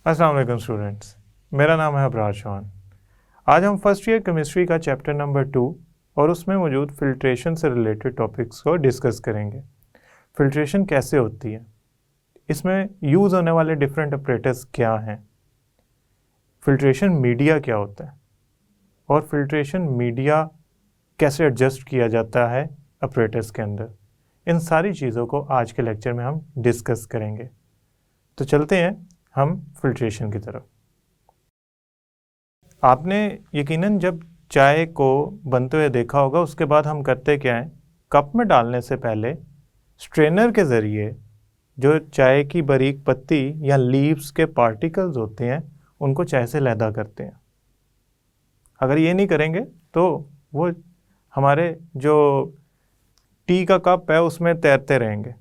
अस्सलाम वालेकुम स्टूडेंट्स, मेरा नाम है अबरार चौहान। आज हम फर्स्ट ईयर केमिस्ट्री का चैप्टर नंबर 2 और उसमें मौजूद फिल्ट्रेशन से रिलेटेड टॉपिक्स को डिस्कस करेंगे। फिल्ट्रेशन कैसे होती है, इसमें यूज़ होने वाले डिफरेंट ऑपरेटर्स क्या हैं, फिल्ट्रेशन मीडिया क्या होता है और फिल्ट्रेशन मीडिया कैसे एडजस्ट किया जाता है ऑपरेटर्स के अंदर। इन सारी चीज़ों को आज के लेक्चर में हम डिस्कस करेंगे। तो चलते हैं हम फिल्ट्रेशन की तरफ। आपने यकीनन जब चाय को बनते हुए देखा होगा, उसके बाद हम करते क्या हैं, कप में डालने से पहले स्ट्रेनर के ज़रिए जो चाय की बारीक पत्ती या लीव्स के पार्टिकल्स होते हैं उनको चाय से लैदा करते हैं। अगर ये नहीं करेंगे तो वो हमारे जो टी का कप है उसमें तैरते रहेंगे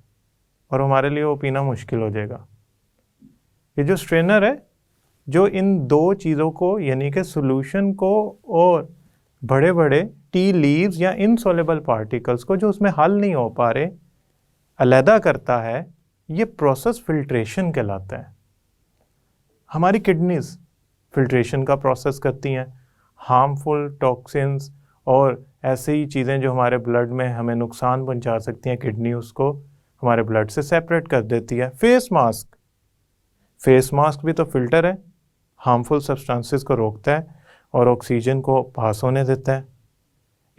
और हमारे लिए वो पीना मुश्किल हो जाएगा। ये जो स्ट्रेनर है जो इन दो चीज़ों को यानी कि सॉल्यूशन को और बड़े बड़े टी लीव्स या इनसॉल्युबल पार्टिकल्स को जो उसमें हल नहीं हो पा रहे अलहदा करता है, ये प्रोसेस फिल्ट्रेशन कहलाता है। हमारी किडनीज फिल्ट्रेशन का प्रोसेस करती हैं। हार्मफुल टॉक्सिन्स और ऐसे ही चीज़ें जो हमारे ब्लड में हमें नुकसान पहुंचा सकती हैं, किडनी उसको हमारे ब्लड से सेपरेट कर देती है। फेस मास्क भी तो फिल्टर है, हार्मफुल सब्सटेंसेस को रोकता है और ऑक्सीजन को पास होने देता है।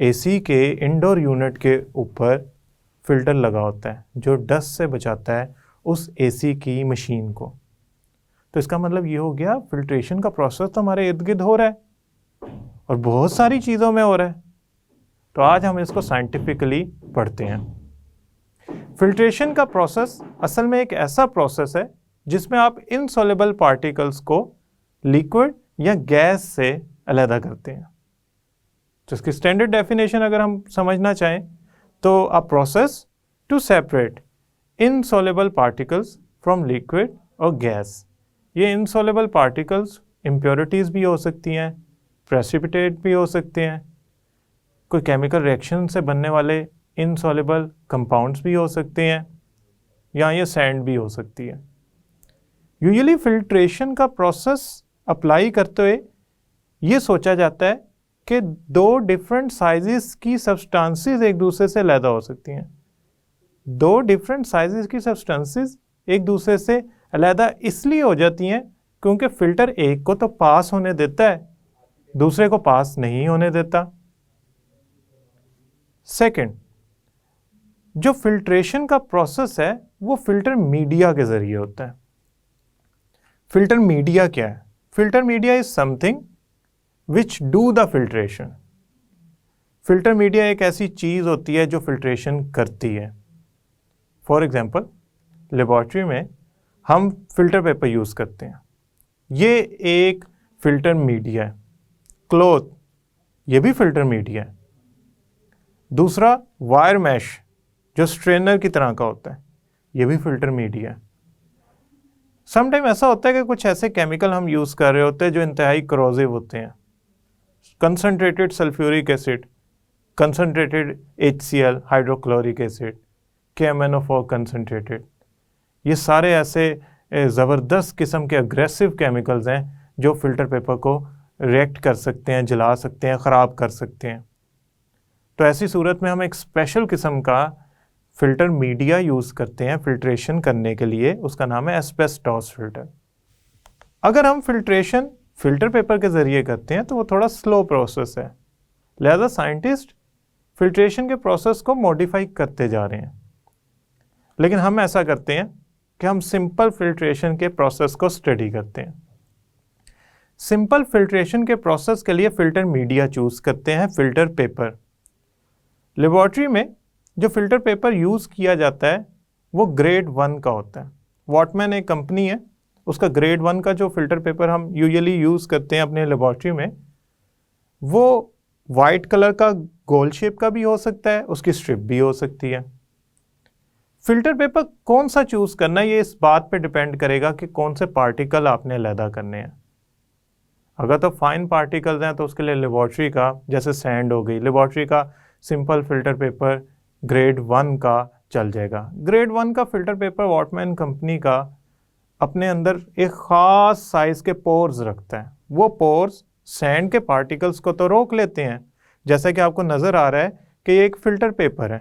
एसी के इंडोर यूनिट के ऊपर फिल्टर लगा होता है जो डस्ट से बचाता है उस एसी की मशीन को। तो इसका मतलब ये हो गया फिल्ट्रेशन का प्रोसेस तो हमारे इर्द गिर्द हो रहा है और बहुत सारी चीज़ों में हो रहा है। तो आज हम इसको साइंटिफिकली पढ़ते हैं। फिल्ट्रेशन का प्रोसेस असल में एक ऐसा प्रोसेस है जिसमें आप इनसॉल्युबल पार्टिकल्स को लिक्विड या गैस से अलहदा करते हैं। तो इसकी स्टैंडर्ड डेफिनेशन अगर हम समझना चाहें तो a process to separate insoluble particles from liquid और गैस। ये इनसॉल्युबल पार्टिकल्स इम्प्योरिटीज़ भी हो सकती हैं, प्रेसिपिटेट भी हो सकते हैं, कोई केमिकल रिएक्शन से बनने वाले इनसॉल्युबल कंपाउंड्स भी हो सकते हैं, या ये सैंड भी हो सकती है। यूजुअली फिल्ट्रेशन का प्रोसेस अप्लाई करते हुए ये सोचा जाता है कि दो डिफरेंट साइजेस की सब्सटेंसेस एक दूसरे से अलग हो सकती हैं। दो डिफरेंट साइजेस की सब्सटेंसेस एक दूसरे से अलग इसलिए हो जाती हैं क्योंकि फिल्टर एक को तो पास होने देता है, दूसरे को पास नहीं होने देता। सेकंड, जो फिल्ट्रेशन का प्रोसेस है वो फिल्टर मीडिया के जरिए होता है। फिल्टर मीडिया क्या है? Filter media is something which do the filtration. Filter media एक ऐसी चीज़ होती है जो फिल्ट्रेशन करती है। फॉर एग्जांपल, लेबॉर्ट्री में हम फिल्टर पेपर यूज़ करते हैं, ये एक फिल्टर मीडिया है। क्लॉथ, ये भी फिल्टर मीडिया है। दूसरा वायर मैश जो स्ट्रेनर की तरह का होता है, ये भी फिल्टर मीडिया है। समटाइम ऐसा होता है कि कुछ ऐसे केमिकल हम यूज़ कर रहे होते हैं जो इंतहाई करोजिव होते हैं। Concentrated sulphuric acid, concentrated HCl hydrochloric acid, KMnO4 concentrated, ये सारे ऐसे ज़बरदस्त किस्म के अग्रेसिव केमिकल्स हैं जो फिल्टर पेपर को रिएक्ट कर सकते हैं, जला सकते हैं, ख़राब कर सकते हैं। तो ऐसी सूरत में हम एक स्पेशल किस्म का फिल्टर मीडिया यूज़ करते हैं फिल्ट्रेशन करने के लिए, उसका नाम है एस्बेस्टॉस फिल्टर। अगर हम फिल्ट्रेशन फिल्टर पेपर के ज़रिए करते हैं तो वो थोड़ा स्लो प्रोसेस है, लिहाजा साइंटिस्ट फिल्ट्रेशन के प्रोसेस को मॉडिफाई करते जा रहे हैं। लेकिन हम ऐसा करते हैं कि हम सिंपल फिल्ट्रेशन के प्रोसेस को स्टडी करते हैं। सिंपल फिल्ट्रेशन के प्रोसेस के लिए फिल्टर मीडिया चूज़ करते हैं, फिल्टर पेपर। लेबॉर्ट्री में जो फिल्टर पेपर यूज़ किया जाता है वो ग्रेड 1 का होता है। वॉटमैन एक कंपनी है, उसका ग्रेड 1 का जो फिल्टर पेपर हम यूजुअली यूज़ करते हैं अपने लेबॉर्ट्री में, वो वाइट कलर का गोल शेप का भी हो सकता है, उसकी स्ट्रिप भी हो सकती है। फिल्टर पेपर कौन सा चूज़ करना है ये इस बात पे डिपेंड करेगा कि कौन से पार्टिकल आपने अलहदा करने हैं। अगर तो फाइन पार्टिकल्स हैं तो उसके लिए लेबॉर्ट्री का, जैसे सैंड हो गई, लेबॉर्ट्री का सिंपल फिल्टर पेपर ग्रेड 1 का चल जाएगा। ग्रेड 1 का फिल्टर पेपर वॉटमैन कंपनी का अपने अंदर एक ख़ास साइज़ के पोर्स रखता है। वो पोर्स सैंड के पार्टिकल्स को तो रोक लेते हैं, जैसा कि आपको नज़र आ रहा है कि ये एक फ़िल्टर पेपर है।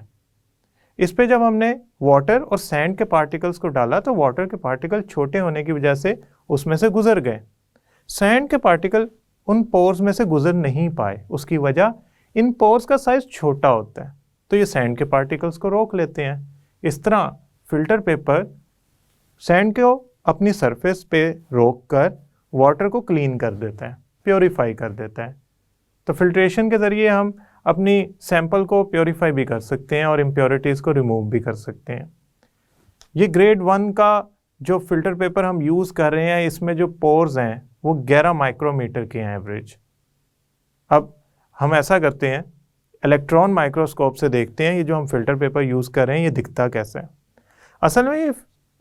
इस पे जब हमने वाटर और सैंड के पार्टिकल्स को डाला तो वाटर के पार्टिकल छोटे होने की वजह से उसमें से गुजर गए। सैंड के पार्टिकल उन पोर्स में से गुजर नहीं पाए, उसकी वजह इन पोर्स का साइज़ छोटा होता है, तो ये सैंड के पार्टिकल्स को रोक लेते हैं। इस तरह फ़िल्टर पेपर सैंड को अपनी सरफेस पे रोक कर वाटर को क्लीन कर देता है, प्योरीफाई कर देता है। तो फिल्ट्रेशन के ज़रिए हम अपनी सैंपल को प्योरीफाई भी कर सकते हैं और इम्प्योरिटीज़ को रिमूव भी कर सकते हैं। ये ग्रेड 1 का जो फ़िल्टर पेपर हम यूज़ कर रहे हैं, इसमें जो पोर्स हैं वो 11 माइक्रोमीटर के हैं एवरेज। अब हम ऐसा करते हैं, इलेक्ट्रॉन माइक्रोस्कोप से देखते हैं ये जो हम फ़िल्टर पेपर यूज़ कर रहे हैं ये दिखता कैसा है। असल में ये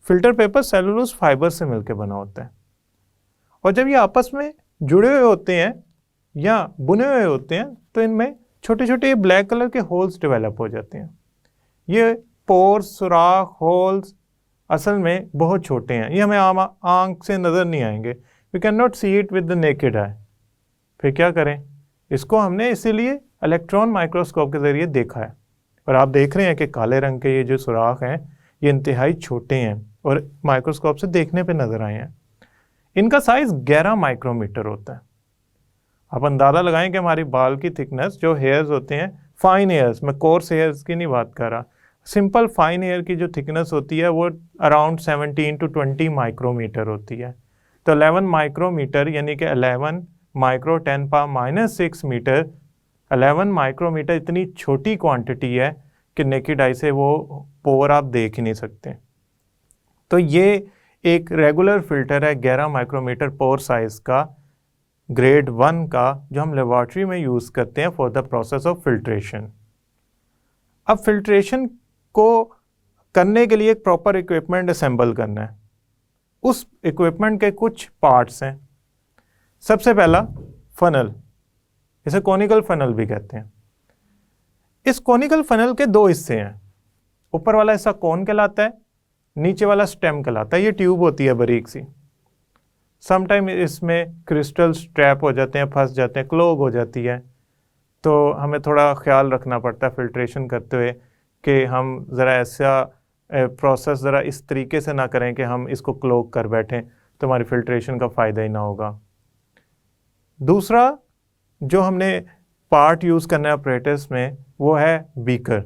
फ़िल्टर पेपर सेलुलोज फाइबर से मिलकर बना होता है, और जब ये आपस में जुड़े हुए होते हैं या बुने हुए होते हैं तो इनमें छोटे छोटे ब्लैक कलर के होल्स डेवलप हो जाते हैं। ये पोर्स, सुराख, होल्स असल में बहुत छोटे हैं, ये हमें आम आंख से नज़र नहीं आएंगे। We cannot see it with the naked eye. फिर क्या करें, इसको हमने इसीलिए इलेक्ट्रॉन माइक्रोस्कोप के ज़रिए देखा है, और आप देख रहे हैं कि काले रंग के ये जो सुराख हैं ये इंतहाई छोटे हैं और माइक्रोस्कोप से देखने पे नज़र आए हैं। इनका साइज़ 11 माइक्रोमीटर होता है। आप अंदाज़ा लगाएं कि हमारी बाल की थिकनेस, जो हेयर्स होते हैं, फाइन हेयर्स, मैं कोर्स हेयर्स की नहीं बात कर रहा, सिंपल फाइन हेयर की जो थिकनेस होती है वो अराउंड 17 to 20 माइक्रोमीटर होती है। तो 11 माइक्रोमीटर यानी कि 11 माइक्रो 10⁻⁻⁶ मीटर, 11 माइक्रोमीटर इतनी छोटी क्वांटिटी है कि नेकेड आई से वो पोर आप देख ही नहीं सकते। तो ये एक रेगुलर फिल्टर है 11 माइक्रोमीटर पोर साइज़ का, ग्रेड 1 का, जो हम लेबॉर्ट्री में यूज़ करते हैं for the process of filtration. अब फिल्ट्रेशन को करने के लिए एक प्रॉपर इक्विपमेंट असेंबल करना है। उस इक्विपमेंट के कुछ पार्ट्स हैं। सबसे पहला फनल, इसे कॉनिकल फनल भी कहते हैं। इस कॉनिकल फनल के दो हिस्से हैं, ऊपर वाला हिस्सा कॉन कहलाता है, नीचे वाला स्टेम कहलाता है। ये ट्यूब होती है बारीक सी, समटाइम इसमें क्रिस्टल्स ट्रैप हो जाते हैं, फंस जाते हैं, क्लॉग हो जाती है, तो हमें थोड़ा ख्याल रखना पड़ता है फिल्ट्रेशन करते हुए कि हम ज़रा ऐसा प्रोसेस ज़रा इस तरीके से ना करें कि हम इसको क्लॉग कर बैठें, तो हमारी फिल्ट्रेशन का फ़ायदा ही ना होगा। दूसरा जो हमने पार्ट यूज़ करना है ऑपरेटर्स में वो है बीकर।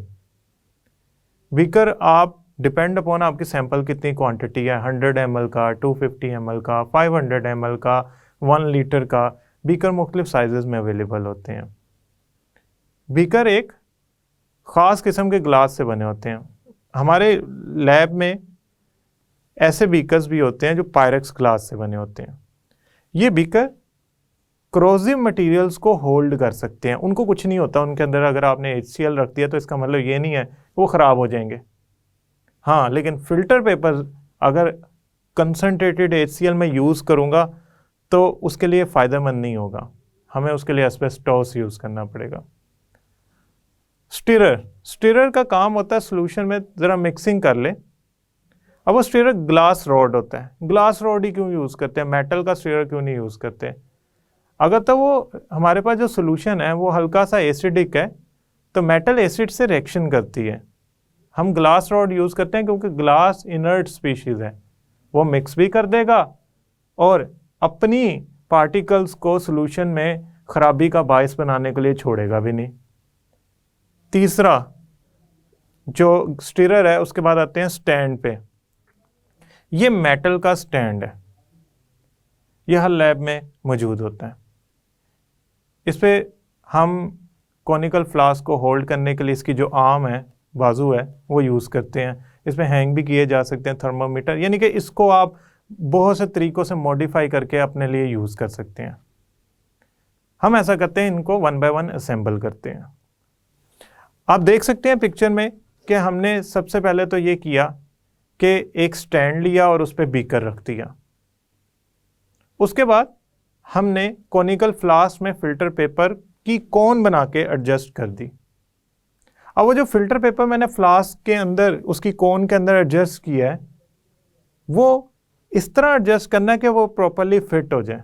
बीकर आप डिपेंड अपॉन आपकी सैंपल कितनी क्वांटिटी है, 100 ml का, 250 ml का, 500 ml का, 1 लीटर का, बीकर मुख्तलिफ साइज़ में अवेलेबल होते हैं। बीकर एक ख़ास किस्म के ग्लास से बने होते हैं। हमारे लैब में ऐसे बीकर्स भी होते हैं जो पायरेक्स ग्लास से बने होते हैं। ये बीकर क्रोजिव मटेरियल्स को होल्ड कर सकते हैं, उनको कुछ नहीं होता उनके अंदर। अगर आपने HCl रख दिया तो इसका मतलब ये नहीं है वो ख़राब हो जाएंगे। हाँ, लेकिन फ़िल्टर पेपर अगर कंसनट्रेटेड HCl में यूज़ करूँगा तो उसके लिए फ़ायदेमंद नहीं होगा, हमें उसके लिए एस्बेस्टोस यूज़ करना पड़ेगा। स्टिरर का काम होता है सोल्यूशन में ज़रा मिक्सिंग कर ले। अब वो स्टिरर ग्लास रॉड होता है। ग्लास रॉड ही क्यों यूज़ करते हैं, मेटल का स्टिरर क्यों नहीं यूज़ करते? अगर तो वो हमारे पास जो सोल्यूशन है वो हल्का सा एसिडिक है तो मेटल एसिड से रिएक्शन करती है। हम ग्लास रॉड यूज़ करते हैं क्योंकि ग्लास इनर्ट स्पीशीज़ है, वो मिक्स भी कर देगा और अपनी पार्टिकल्स को सोल्यूशन में ख़राबी का बायस बनाने के लिए छोड़ेगा भी नहीं। तीसरा जो स्टिरर है उसके बाद आते हैं स्टैंड पे। ये मेटल का स्टैंड है, यह हर लैब में मौजूद होता है। इस पे हम कॉनिकल फ्लास्क को होल्ड करने के लिए इसकी जो आर्म है, बाजू है, वो यूज़ करते हैं। इसमें हैंग भी किए जा सकते हैं थर्मोमीटर, यानी कि इसको आप बहुत से तरीक़ों से मॉडिफाई करके अपने लिए यूज़ कर सकते हैं। हम ऐसा करते हैं, इनको 1 by 1 असेंबल करते हैं। आप देख सकते हैं पिक्चर में कि हमने सबसे पहले तो ये किया कि एक स्टैंड लिया और उस पर बीकर रख दिया। उसके बाद हमने कॉनिकल फ्लास्क में फ़िल्टर पेपर की कोन बना के एडजस्ट कर दी। अब वो जो फ़िल्टर पेपर मैंने फ्लास्क के अंदर उसकी कोन के अंदर एडजस्ट किया है वो इस तरह एडजस्ट करना है कि वो प्रॉपरली फिट हो जाए।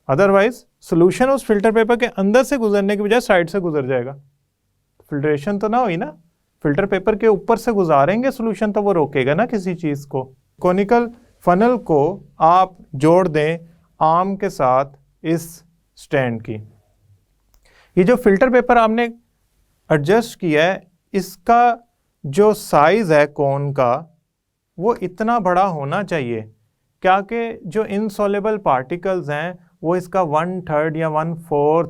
अदरवाइज सोल्यूशन उस फिल्टर पेपर के अंदर से गुजरने की बजाय साइड से गुजर जाएगा, फिल्ट्रेशन तो ना हुई ना। फिल्टर पेपर के ऊपर से गुजारेंगे सोल्यूशन तो वो रोकेगा ना किसी चीज को। कॉनिकल फनल को आप जोड़ दें आर्म के साथ इस स्टैंड की। ये जो फिल्टर पेपर आपने एडजस्ट किया है, इसका जो साइज है कोन का वो इतना बड़ा होना चाहिए क्या कि जो इनसॉल्युबल पार्टिकल्स हैं वो इसका 1/3 या 1/4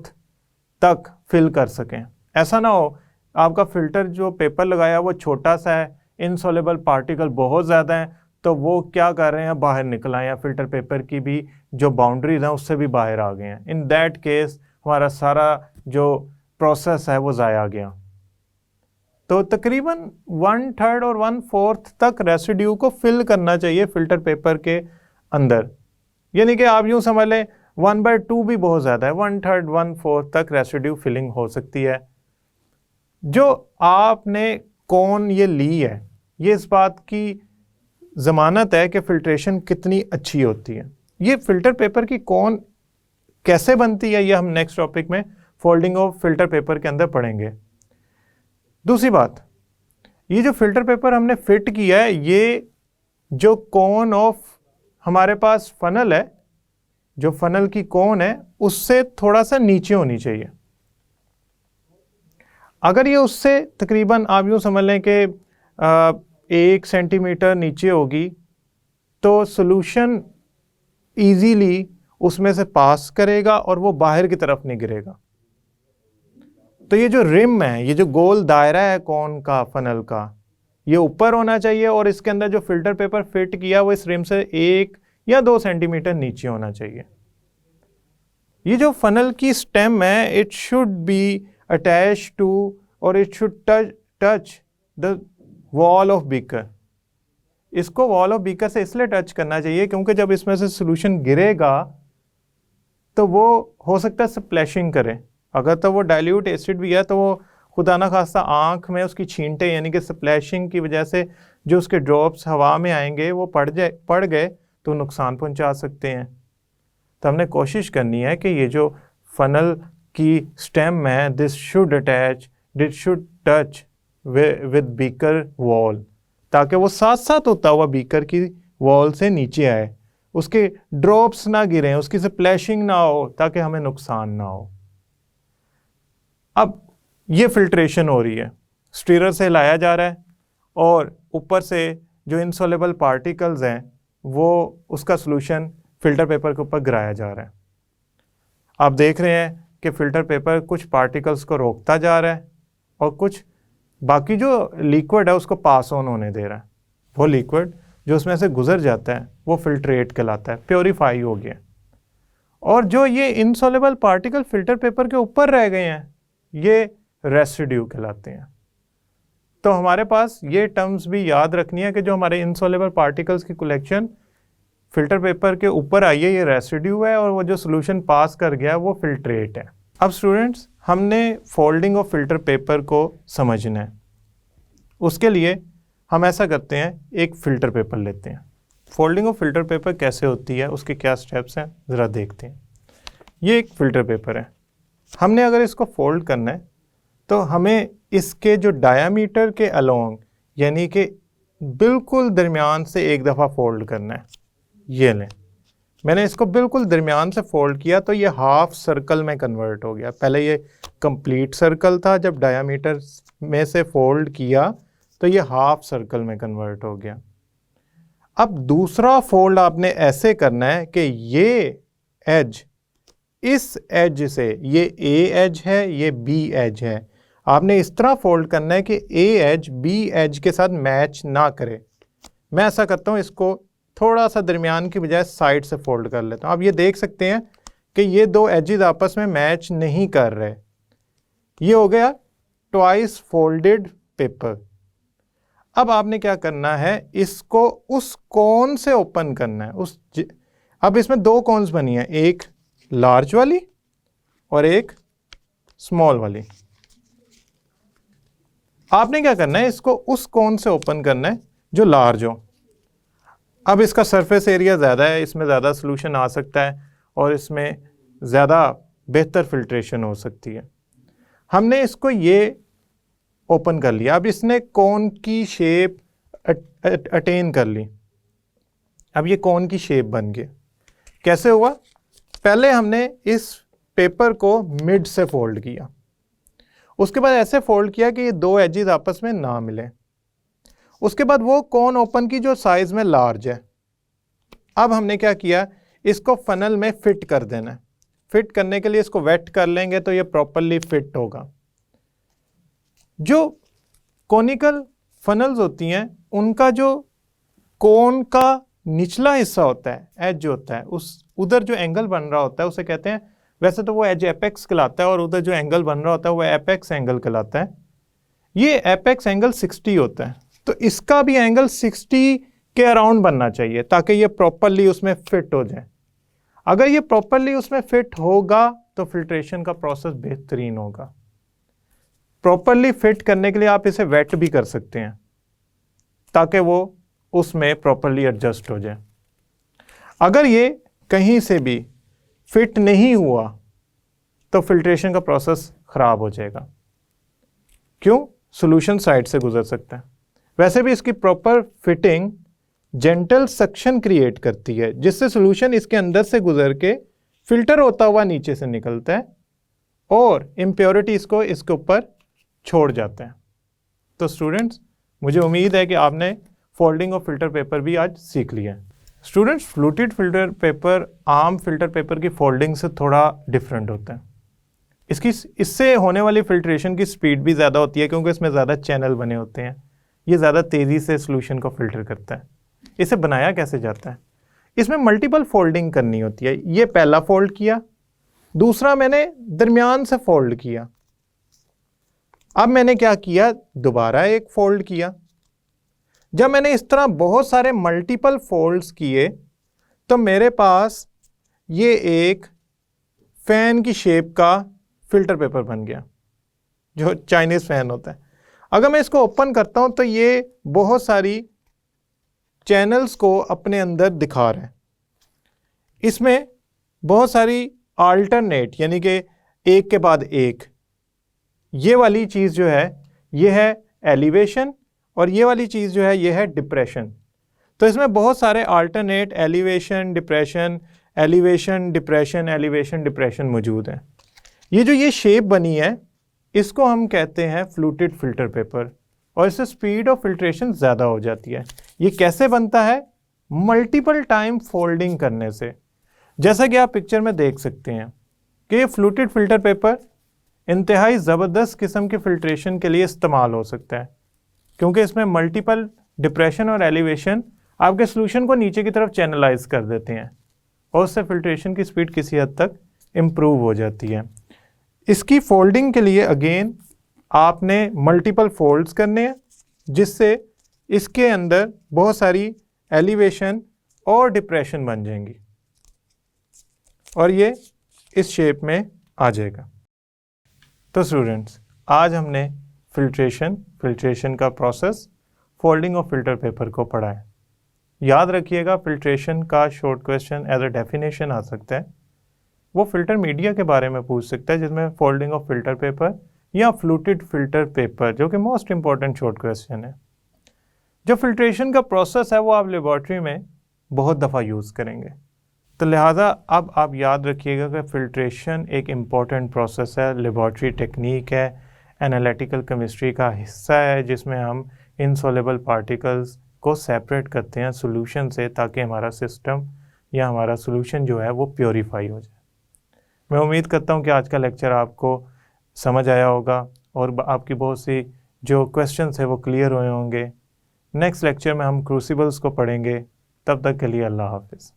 तक फिल कर सकें। ऐसा ना हो आपका फिल्टर जो पेपर लगाया वो छोटा सा है, इनसॉल्युबल पार्टिकल बहुत ज़्यादा हैं, तो वो क्या कर रहे हैं, बाहर निकल आए हैं, फिल्टर पेपर की भी जो बाउंड्रीज हैं उससे भी बाहर आ गए हैं। इन दैट केस हमारा सारा जो प्रोसेस है वो ज़ाया गया। तो तकरीबन 1/3 और 1/4 तक रेसिड्यू को फिल करना चाहिए फिल्टर पेपर के अंदर। यानी कि आप यूँ समझ लें 1/2 भी बहुत ज़्यादा है, 1/3 1/4 तक रेसिड्यू फिलिंग हो सकती है। जो आपने कौन ये ली है ये इस बात की ज़मानत है कि फ़िल्ट्रेशन कितनी अच्छी होती है। ये फ़िल्टर पेपर की कौन कैसे बनती है ये हम नेक्स्ट टॉपिक में फोल्डिंग ऑफ फिल्टर पेपर के अंदर पढ़ेंगे। दूसरी बात, ये जो फिल्टर पेपर हमने फिट किया है, ये जो कोन ऑफ हमारे पास फनल है, जो फनल की कोन है उससे थोड़ा सा नीचे होनी चाहिए। अगर ये उससे तकरीबन आप यूँ समझ लें कि 1 सेंटीमीटर नीचे होगी तो सोल्यूशन ईजीली उसमें से पास करेगा और वो बाहर की तरफ नहीं गिरेगा। तो ये जो रिम है, ये जो गोल दायरा है कौन का फनल का, ये ऊपर होना चाहिए और इसके अंदर जो फिल्टर पेपर फिट किया वो इस रिम से 1 या 2 सेंटीमीटर नीचे होना चाहिए। ये जो फनल की स्टेम है, it should be attach to or it should touch the wall of beaker. इसको वॉल ऑफ बीकर से इसलिए टच करना चाहिए क्योंकि जब इसमें से सोल्यूशन गिरेगा तो वो हो सकता है स्प्लैशिंग करे। अगर तो वो डाइल्यूट एसिड भी है तो वो खुदा ना खास्ता आँख में उसकी छींटे यानी कि स्प्लैशिंग की वजह से जो उसके ड्रॉप्स हवा में आएंगे वो पड़ गए तो नुकसान पहुंचा सकते हैं। तो हमने कोशिश करनी है कि ये जो फनल की स्टेम है, this should attach, this should touch with beaker wall, ताकि वो साथ साथ होता हुआ बीकर की वॉल से नीचे आए, उसके ड्रॉप्स ना गिरें, उसकी स्प्लैशिंग ना हो, ताकि हमें नुकसान ना हो। अब ये फिल्ट्रेशन हो रही है, स्टीरर से लाया जा रहा है और ऊपर से जो इनसॉल्युबल पार्टिकल्स हैं वो उसका सॉल्यूशन फिल्टर पेपर के ऊपर गिराया जा रहा है। आप देख रहे हैं कि फिल्टर पेपर कुछ पार्टिकल्स को रोकता जा रहा है और कुछ बाकी जो लिक्विड है उसको पास ऑन होने दे रहा है। वो लिक्विड जो उसमें से गुजर जाता है वो फिल्ट्रेट कहलाता है, प्योरीफाई हो गया। और जो ये इनसॉल्युबल पार्टिकल फिल्टर पेपर के ऊपर रह गए हैं ये रेसिड्यू कहलाते हैं। तो हमारे पास ये टर्म्स भी याद रखनी है कि जो हमारे इनसॉल्युबल पार्टिकल्स की कलेक्शन फिल्टर पेपर के ऊपर आई है ये रेसिड्यू है और वो जो सोल्यूशन पास कर गया वो फिल्ट्रेट है। अब स्टूडेंट्स हमने फोल्डिंग ऑफ फिल्टर पेपर को समझना है। उसके लिए हम ऐसा करते हैं, एक फ़िल्टर पेपर लेते हैं। फोल्डिंग ऑफ फिल्टर पेपर कैसे होती है, उसके क्या स्टेप्स हैं ज़रा देखते हैं। ये एक फ़िल्टर पेपर है, हमने अगर इसको फोल्ड करना है तो हमें इसके जो डायामीटर के अलोंग यानी कि बिल्कुल दरमियान से एक दफ़ा फोल्ड करना है। ये लें, मैंने इसको बिल्कुल दरमियान से फोल्ड किया तो ये हाफ सर्कल में कन्वर्ट हो गया। पहले ये कंप्लीट सर्कल था, जब डायामीटर में से फोल्ड किया तो ये हाफ सर्कल में कन्वर्ट हो गया। अब दूसरा फोल्ड आपने ऐसे करना है कि ये एज इस एज से, ये ए एज है ये बी एज है, आपने इस तरह फोल्ड करना है कि ए एज बी एज के साथ मैच ना करे। मैं ऐसा करता हूँ, इसको थोड़ा सा दरमियान की बजाय साइड से फोल्ड कर लेता हूँ। आप ये देख सकते हैं कि ये दो एजेस आपस में मैच नहीं कर रहे। ये हो गया ट्वाइस फोल्डेड पेपर। अब आपने क्या करना है, इसको उस कोन से ओपन करना है। अब इसमें दो कोन्स बनी है, एक लार्ज वाली और एक स्मॉल वाली। आपने क्या करना है, इसको उस कोन से ओपन करना है जो लार्ज हो। अब इसका सरफेस एरिया ज़्यादा है, इसमें ज़्यादा सोल्यूशन आ सकता है और इसमें ज़्यादा बेहतर फिल्ट्रेशन हो सकती है। हमने इसको ये ओपन कर लिया, अब इसने कोन की शेप अटेन कर ली। अब ये कोन की शेप बन गई। कैसे हुआ? पहले हमने इस पेपर को मिड से फोल्ड किया, उसके बाद ऐसे फोल्ड किया कि ये दो एजेस आपस में ना मिलें। उसके बाद वो कोन ओपन की जो साइज में लार्ज है, अब हमने क्या किया, इसको फनल में फिट कर देना है। फिट करने के लिए इसको वेट कर लेंगे तो ये प्रॉपरली फिट होगा। जो कोनिकल फनल्स होती हैं उनका जो कोन का निचला हिस्सा होता है, एज जो होता है, उस उधर जो एंगल बन रहा होता है उसे कहते हैं, वैसे तो वो एज एपेक्स कहलाता है और उधर जो एंगल बन रहा होता है वो एपेक्स एंगल कहलाता है। ये एपेक्स एंगल 60 होता है, तो इसका भी एंगल 60 के अराउंड बनना चाहिए ताकि ये प्रॉपरली उसमें फिट हो जाए। अगर ये प्रॉपरली उसमें फिट होगा तो फिल्ट्रेशन का प्रोसेस बेहतरीन होगा। प्रॉपरली फिट करने के लिए आप इसे वेट भी कर सकते हैं ताकि वो उसमें प्रॉपरली एडजस्ट हो जाए। अगर ये कहीं से भी फिट नहीं हुआ तो फिल्ट्रेशन का प्रोसेस खराब हो जाएगा। क्यों? सॉल्यूशन साइड से गुजर सकता है। वैसे भी इसकी proper fitting gentle suction create करती है जिससे सॉल्यूशन इसके अंदर से गुजर के फिल्टर होता हुआ नीचे से निकलता है और इम्प्योरिटीज को इसके ऊपर छोड़ जाते हैं। तो स्टूडेंट्स, मुझे उम्मीद है कि आपने फोल्डिंग ऑफ फिल्टर पेपर भी आज सीख लिया है। स्टूडेंट्स, फ्लूटेड फिल्टर पेपर आम फिल्टर पेपर की फोल्डिंग से थोड़ा डिफरेंट होता है। इससे होने वाली फिल्ट्रेशन की स्पीड भी ज़्यादा होती है क्योंकि इसमें ज़्यादा चैनल बने होते हैं। ये ज़्यादा तेज़ी से सॉल्यूशन को फिल्टर करता है। इसे बनाया कैसे जाता है? इसमें मल्टीपल फोल्डिंग करनी होती है। ये पहला फोल्ड किया, दूसरा मैंने दरमियान से फोल्ड किया, अब मैंने क्या किया, दोबारा एक फोल्ड किया। जब मैंने इस तरह बहुत सारे मल्टीपल फोल्ड्स किए तो मेरे पास ये एक फैन की शेप का फिल्टर पेपर बन गया, जो चाइनीज़ फैन होता है। अगर मैं इसको ओपन करता हूं तो ये बहुत सारी चैनल्स को अपने अंदर दिखा रहा है। इसमें बहुत सारी अल्टरनेट यानी कि एक के बाद एक, ये वाली चीज़ जो है ये है एलिवेशन और ये वाली चीज़ जो है ये है डिप्रेशन। तो इसमें बहुत सारे alternate elevation depression, elevation depression, elevation depression मौजूद हैं। ये जो ये शेप बनी है इसको हम कहते हैं फ्लूटेड फिल्टर पेपर और इससे स्पीड ऑफ फिल्ट्रेशन ज़्यादा हो जाती है। ये कैसे बनता है? मल्टीपल टाइम फोल्डिंग करने से। जैसा कि आप पिक्चर में देख सकते हैं कि ये फ्लूटेड फिल्टर पेपर इंतहाई ज़बरदस्त किस्म के फिल्ट्रेशन के लिए इस्तेमाल हो सकता है क्योंकि इसमें मल्टीपल डिप्रेशन और एलिवेशन आपके सॉल्यूशन को नीचे की तरफ चैनलाइज कर देते हैं और उससे फिल्ट्रेशन की स्पीड किसी हद तक इम्प्रूव हो जाती है। इसकी फोल्डिंग के लिए अगेन आपने मल्टीपल फोल्ड्स करने हैं जिससे इसके अंदर बहुत सारी एलिवेशन और डिप्रेशन बन जाएंगी और ये इस शेप में आ जाएगा। तो स्टूडेंट्स, आज हमने फिल्ट्रेशन का process, folding of filter paper को पढ़ा है। याद रखिएगा, फिल्ट्रेशन का short question as a definition आ सकता है। वो फिल्टर मीडिया के बारे में पूछ सकता है जिसमें फोल्डिंग ऑफ फिल्टर पेपर या फ्लूटेड फिल्टर पेपर, जो कि मोस्ट इंपॉर्टेंट शॉर्ट क्वेश्चन है। जो फिल्ट्रेशन का प्रोसेस है वो आप लेबॉर्ट्री में बहुत दफ़ा यूज़ करेंगे, तो लिहाजा अब आप याद रखिएगा कि फिल्ट्रेशन एक इम्पॉर्टेंट प्रोसेस है, लेबॉर्ट्री टेक्निक है, एनालिटिकल केमिस्ट्री का हिस्सा है जिसमें हम इनसॉल्युबल पार्टिकल्स को सेपरेट करते हैं सॉल्यूशन से ताकि हमारा सिस्टम या हमारा सॉल्यूशन जो है वो प्योरीफाई हो जाए। मैं उम्मीद करता हूँ कि आज का लेक्चर आपको समझ आया होगा और आपकी बहुत सी जो क्वेश्चंस है वो क्लियर हुए होंगे। नेक्स्ट लेक्चर में हम क्रूसिबल्स को पढ़ेंगे। तब तक के लिए अल्लाह हाफिज़।